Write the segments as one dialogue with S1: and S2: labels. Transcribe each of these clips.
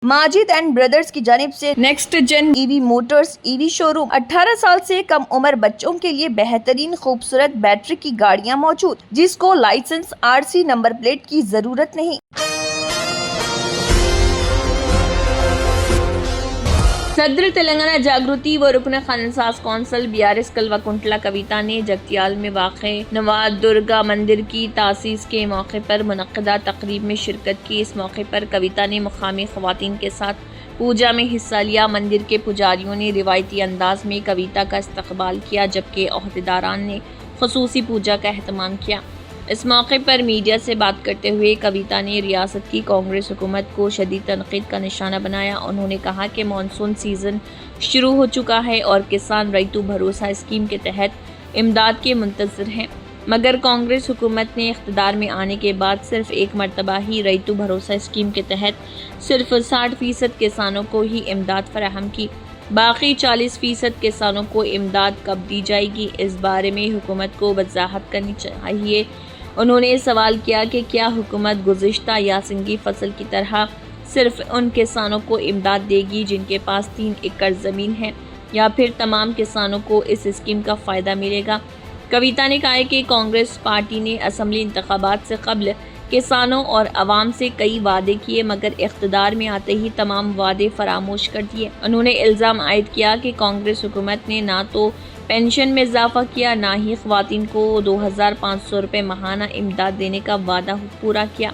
S1: Majid and brothers की जानिब से next gen EV motors EV showroom 18 साल से कम उम्र बच्चों के लिए बेहतरीन खूबसूरत बैटरी की गाड़ियां मौजूद, जिसको लाइसेंस आरसी नंबर प्लेट की जरूरत नहीं। सदर तेलंगाना जागृति व रुकन खानसाज कौंसल बीआरएस कलवाकुंटला कविता ने जगतियाल में वाक़े नवाद दुर्गा मंदिर की तासीस के मौके पर मुनक़्क़दा तकरीब में शिरकत की। इस मौके पर कविता ने मुक़ामी ख़वातीन के साथ पूजा में हिस्सा लिया। मंदिर के पुजारियों ने रिवायती अंदाज में कविता का इस्तक़बाल किया, जबकि ओहदेदारान ने ख़ुसूसी पूजा का एहतमाम किया। इस मौके पर मीडिया से बात करते हुए कविता ने रियासत की कांग्रेस हुकूमत को शदीद तनक़ीद का निशाना बनाया। उन्होंने कहा कि मानसून सीज़न शुरू हो चुका है और किसान रैतु भरोसा स्कीम के तहत इमदाद के मुंतज़िर हैं, मगर कांग्रेस हुकूमत ने इख्तिदार में आने के बाद सिर्फ एक मरतबा ही रैतु भरोसा स्कीम के तहत सिर्फ 60% किसानों को ही इमदाद फराहम की। बाकी 40% किसानों को इमदाद कब दी जाएगी, इस बारे में हुकूमत को वजाहत करनी चाहिए। उन्होंने सवाल किया कि क्या हुकूमत गुज़िश्ता यासिंगी फसल की तरह सिर्फ उन किसानों को इमदाद देगी जिनके पास 3 एकड़ ज़मीन है, या फिर तमाम किसानों को इस स्कीम का फ़ायदा मिलेगा। कविता ने कहा कि कांग्रेस पार्टी ने असम्बली इंतखाबात से कबल किसानों और अवाम से कई वादे किए, मगर इख्तिदार में आते ही तमाम वादे फरामोश कर दिए। उन्होंने इल्ज़ाम आयद किया कि कांग्रेस हुकूमत ने ना तो पेंशन में इजाफा किया, ना ही ख़वातीन को 2500 रुपये माहाना इमदाद देने का वादा पूरा किया।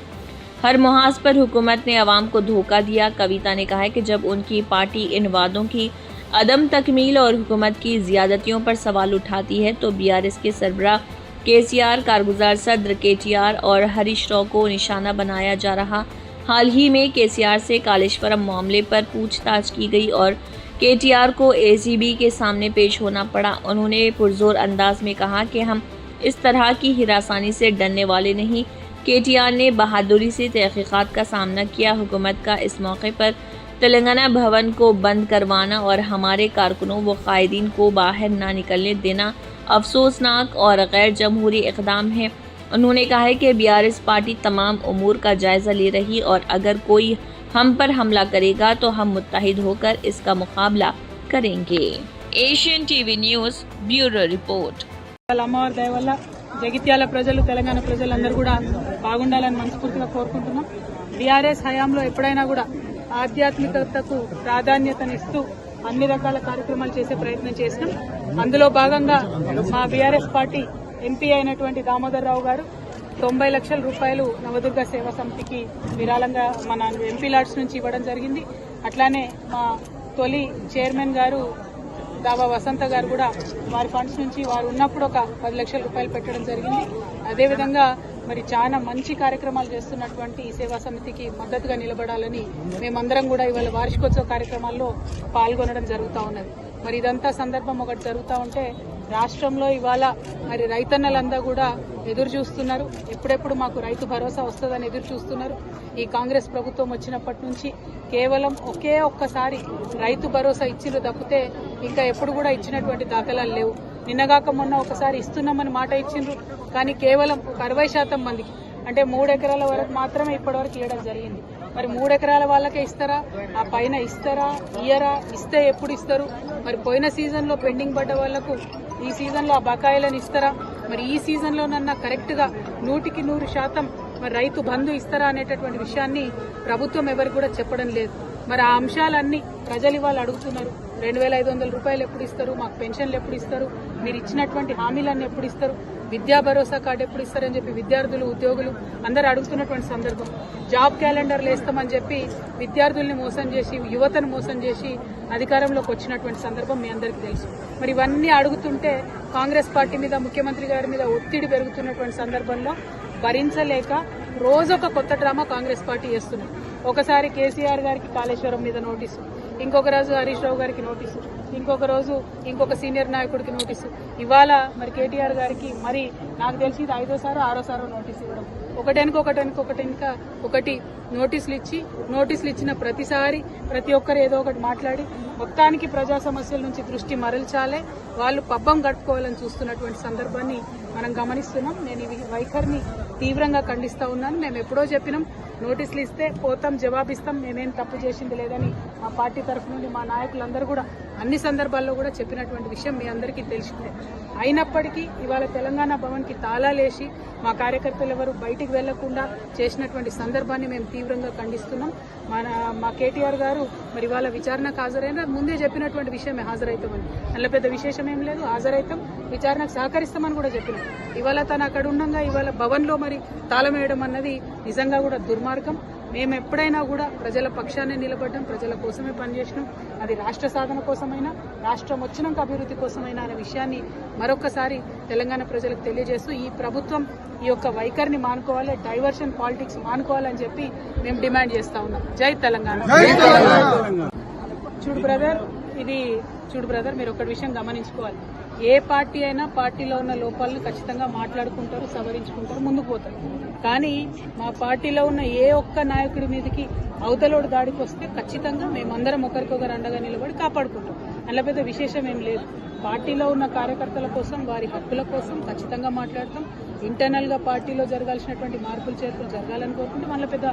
S1: हर मुहाज पर हुकूमत ने अवाम को धोखा दिया। कविता ने कहा कि जब उनकी पार्टी इन वादों की अदम तकमील और हुकूमत की ज़ियादतियों पर सवाल उठाती है तो बीआरएस के सरबराह केसीआर, कारगुजार सदर केटीआर और हरीश राव को निशाना बनाया जा रहा। हाल ही में केसीआर से कालेश्वरम मामले पर पूछताछ की गई और केटीआर को एसीबी के सामने पेश होना पड़ा। उन्होंने पुरजोर अंदाज में कहा कि हम इस तरह की हिरासानी से डरने वाले नहीं। केटीआर ने बहादुरी से तहक़ीक़ात का सामना किया। हुकूमत का इस मौके पर तेलंगाना भवन को बंद करवाना और हमारे कारकुनों व कायदीन को बाहर ना निकलने देना अफसोसनाक और गैर जमहूरी इक़दाम है। उन्होंने कहा है कि बीआरएस पार्टी तमाम उमूर का जायज़ा ले रही और अगर कोई हम पर हमला करेगा तो हम मुत्तहिद होकर इसका मुकाबला करेंगे। Asian TV news bureau report.
S2: అమ్మవారి దయ వల్ల జగిత్యాల ప్రజలు తెలంగాణ ప్రజలందరూ కూడా బాగుండాలని మనస్ఫూర్తిగా కోరుకుంటున్నాం. బీఆర్ఎస్ హయాంలో ఎప్పుడైనా కూడా ఆధ్యాత్మికతకు ప్రాధాన్యతనిస్తూ అన్ని రకాల కార్యక్రమాలు చేసే ప్రయత్నం చేసినాం. అందులో భాగంగా మా బీఆర్ఎస్ పార్టీ ఎంపీ అయినటువంటి దామోదర్ రావు గారు 90 లక్షల రూపాయలు నవదుర్గ సేవా సమితికి విరాళంగా మన ఎంపీ లాడ్స్ నుంచి ఇవ్వడం జరిగింది. అట్లానే మా తొలి చైర్మన్ గారు దావా వసంత గారు కూడా వారి ఫండ్స్ నుంచి వారు ఉన్నప్పుడు ఒక 10 లక్షల రూపాయలు పెట్టడం జరిగింది. అదేవిధంగా మరి చాలా మంచి కార్యక్రమాలు చేస్తున్నటువంటి ఈ సేవా సమితికి మద్దతుగా నిలబడాలని మేమందరం కూడా ఇవాళ వార్షికోత్సవ కార్యక్రమాల్లో పాల్గొనడం జరుగుతూ ఉన్నది. మరి ఇదంతా సందర్భం ఒకటి జరుగుతూ ఉంటే రాష్ట్రంలో ఇవాళ మరి రైతన్నలంతా కూడా ఎదురు చూస్తున్నారు. ఎప్పుడెప్పుడు మాకు రైతు భరోసా వస్తుందని ఎదురు చూస్తున్నారు. ఈ కాంగ్రెస్ ప్రభుత్వం వచ్చినప్పటి నుంచి కేవలం ఒక్కసారి రైతు భరోసా ఇచ్చిలు తప్పితే ఇంకా ఎప్పుడు కూడా ఇచ్చినటువంటి దాఖలాలు లేవు. నిన్నగాక మొన్న ఒకసారి ఇస్తున్నామని మాట ఇచ్చిండ్రు, కానీ కేవలం 60% మందికి అంటే 3 ఎకరాల వరకు మాత్రమే ఇప్పటివరకు ఇవ్వడం జరిగింది. మరి 3 ఎకరాల వాళ్ళకే ఇస్తారా, ఆ పైన ఇస్తారా, ఇయ్యరా, ఇస్తే ఎప్పుడు ఇస్తారు? మరి పోయిన సీజన్లో పెండింగ్ పడ్డ వాళ్లకు ఈ సీజన్లో ఆ బకాయిలను ఇస్తారా? మరి ఈ సీజన్లోనన్నా కరెక్ట్గా 100% మరి రైతు బంధు ఇస్తారా అనేటటువంటి విషయాన్ని ప్రభుత్వం ఎవరికి కూడా చెప్పడం లేదు. మరి ఆ అంశాలన్నీ ప్రజలు ఇవాళ అడుగుతున్నారు. 2500 రూపాయలు ఎప్పుడు ఇస్తారు, మాకు పెన్షన్లు ఎప్పుడు ఇస్తారు, మీరు ఇచ్చినటువంటి హామీలన్నీ ఎప్పుడు ఇస్తారు, విద్యా భరోసా కార్డు ఎప్పుడు ఇస్తారని చెప్పి విద్యార్థులు, ఉద్యోగులు అందరూ అడుగుతున్నటువంటి సందర్భం. జాబ్ క్యాలెండర్లు వేస్తామని చెప్పి విద్యార్థుల్ని మోసం చేసి, యువతను మోసం చేసి అధికారంలోకి వచ్చినటువంటి సందర్భం మీ అందరికీ తెలుసు. మరి ఇవన్నీ అడుగుతుంటే కాంగ్రెస్ పార్టీ మీద, ముఖ్యమంత్రి గారి మీద ఒత్తిడి పెరుగుతున్నటువంటి సందర్భంలో భరించలేక రోజొక కొత్త డ్రామా కాంగ్రెస్ పార్టీ చేస్తున్నారు. ఒకసారి కేసీఆర్ గారికి కాళేశ్వరం మీద నోటీసు, ఇంకొక రోజు హరీష్ రావు గారికి నోటీసు, ఇంకొక రోజు ఇంకొక సీనియర్ నాయకుడికి నోటీసు. ఇవాళ మరి కేటీఆర్ గారికి మరి నాకు తెలిసి ఇది 5వ 6వ నోటీసు ఇవ్వడం. ఒకటి నోటీసులు ఇచ్చిన ప్రతిసారి ప్రతి ఒక్కరు ఏదో ఒకటి మాట్లాడి మొత్తానికి ప్రజా సమస్యల నుంచి దృష్టి మరల్చాలే, వాళ్ళు పబ్బం గడుపుకోవాలని చూస్తున్నటువంటి సందర్భాన్ని మనం గమనిస్తున్నాం. నేను ఈ వైఖరిని తీవ్రంగా ఖండిస్తా ఉన్నాను. మేము ఎప్పుడో చెప్పినాం నోటీసులు ఇస్తే పోతాం, జవాబిస్తాం, మేమేం తప్పు చేసింది లేదని మా పార్టీ తరఫు నుండి మా నాయకులందరూ కూడా అన్ని సందర్భాల్లో కూడా చెప్పినటువంటి విషయం మీ అందరికీ తెలిసిందే. అయినప్పటికీ ఇవాళ తెలంగాణ భవన్కి తాళాలేసి మా కార్యకర్తలు ఎవరు బయటికి వెళ్లకుండా చేసినటువంటి సందర్భాన్ని మేము తీవ్రంగా ఖండిస్తున్నాం. మా కేటీఆర్ గారు మరి ఇవాళ విచారణకు హాజరైన ముందే చెప్పినటువంటి విషయమే, హాజరైతామని. అందులో పెద్ద విశేషం ఏం లేదు, హాజరైతాం, విచారణకు సహకరిస్తామని కూడా చెప్పినాం. ఇవాళ తను అక్కడ ఉండగా ఇవాళ భవన్లో మరి తాళం వేయడం అన్నది నిజంగా కూడా దుర్మార్గం. మేము ఎప్పుడైనా కూడా ప్రజల పక్షాన్ని నిలబడ్డాం, ప్రజల కోసమే పనిచేసినాం. అది రాష్ట్ర సాధన కోసమైనా, రాష్ట్రం వచ్చినాక అభివృద్ధి కోసమైనా అనే విషయాన్ని మరొకసారి తెలంగాణ ప్రజలకు తెలియజేస్తూ ఈ ప్రభుత్వం ఈ యొక్క వైఖరిని మానుకోవాలి, డైవర్షన్ పాలిటిక్స్ మానుకోవాలని చెప్పి మేము డిమాండ్ చేస్తా ఉన్నాం. జై తెలంగాణ. చూడు బ్రదర్, మీరు ఒక విషయం గమనించుకోవాలి. ఏ పార్టీ అయినా పార్టీలో ఉన్న లోపాలను ఖచ్చితంగా మాట్లాడుకుంటారు, సవరించుకుంటారు, ముందుకు పోతారు. కానీ మా పార్టీలో ఉన్న ఏ ఒక్క నాయకుడి మీదకి అవతలోడు దాడికి వస్తే ఖచ్చితంగా మేమందరం ఒకరికొకరు అండగా నిలబడి కాపాడుకుంటాం. అందులో పెద్ద విశేషం ఏం లేదు. పార్టీలో ఉన్న కార్యకర్తల కోసం, వారి హక్కుల కోసం ఖచ్చితంగా మాట్లాడతాం. ఇంటర్నల్ గా పార్టీలో జరగాల్సినటువంటి మార్పులు చేర్పులు జరగాలని కోరుకుంటే మనలో పెద్ద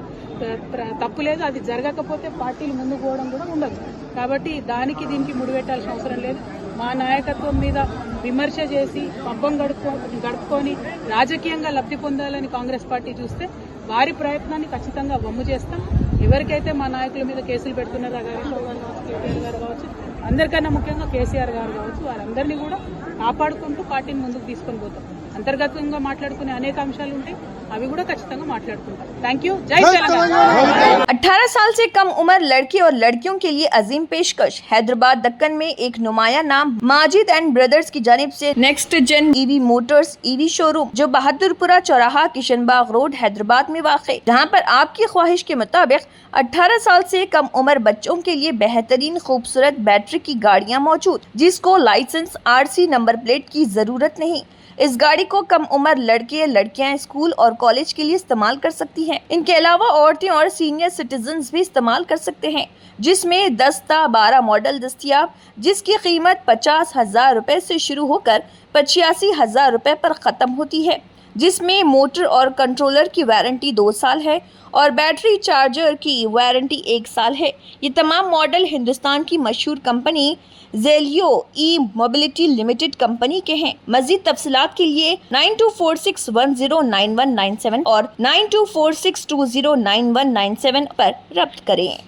S2: తప్పు లేదు. అది జరగకపోతే పార్టీలు ముందుకు పోవడం కూడా ఉండదు. కాబట్టి దానికి దీనికి ముడిపెట్టాల్సిన అవసరం లేదు. మా నాయకత్వం మీద విమర్శ చేసి పబ్బం గడుపుకొని రాజకీయంగా లబ్ధి పొందాలని కాంగ్రెస్ పార్టీ చూస్తే వారి ప్రయత్నాన్ని ఖచ్చితంగా వమ్ము చేస్తాం. ఎవరికైతే మా నాయకుల మీద కేసులు పెడుతున్నారో హరీష్ రావు గారు కావచ్చు, కేటీఆర్ గారు కావచ్చు, అందరికన్నా ముఖ్యంగా కేసీఆర్ గారు కావచ్చు, వారందరినీ కూడా కాపాడుకుంటూ పార్టీని ముందుకు తీసుకొని పోతాం. అంతర్గతంగా మాట్లాడుకునే అనేక అంశాలు ఉంటాయి, అవి కూడా ఖచ్చితంగా మాట్లాడుకుంటాం. Thank you. జై తెలంగాణ.
S1: 18 साल से कम उम्र लड़के और लड़कियों के लिए अजीम पेशकश। हैदराबाद दक्कन में एक नुमाया नाम माजिद एंड ब्रदर्स की जानिब से next gen EV motors EV showroom जो बहादुरपुरा चौराहा किशनबाग रोड हैदराबाद में वाक़, जहां पर आपकी ख्वाहिश के मुताबिक 18 साल से कम उम्र बच्चों के लिए बेहतरीन खूबसूरत बैटरी की गाड़ियां मौजूद, जिसको लाइसेंस RC नंबर प्लेट की जरूरत नहीं। इस गाड़ी को कम उम्र लड़के लड़कियां स्कूल और कॉलेज के लिए इस्तेमाल कर सकती हैं। इनके अलावा औरतें और सीनियर सिटीजन्स भी इस्तेमाल कर सकते हैं, जिसमें 10-12 मॉडल दस्तियाब, जिसकी कीमत 50,000 रुपए से शुरू होकर 85,000 रुपए पर ख़त्म होती है, जिसमें मोटर और कंट्रोलर की वारंटी 2 साल है और बैटरी चार्जर की वारंटी 1 साल है। ये तमाम मॉडल हिंदुस्तान की मशहूर कंपनी जेलियो ई मोबिलिटी लिमिटेड कंपनी के हैं। मज़ीद तफसीलात के लिए 9246109197 और 9246209197 पर रब्त करें।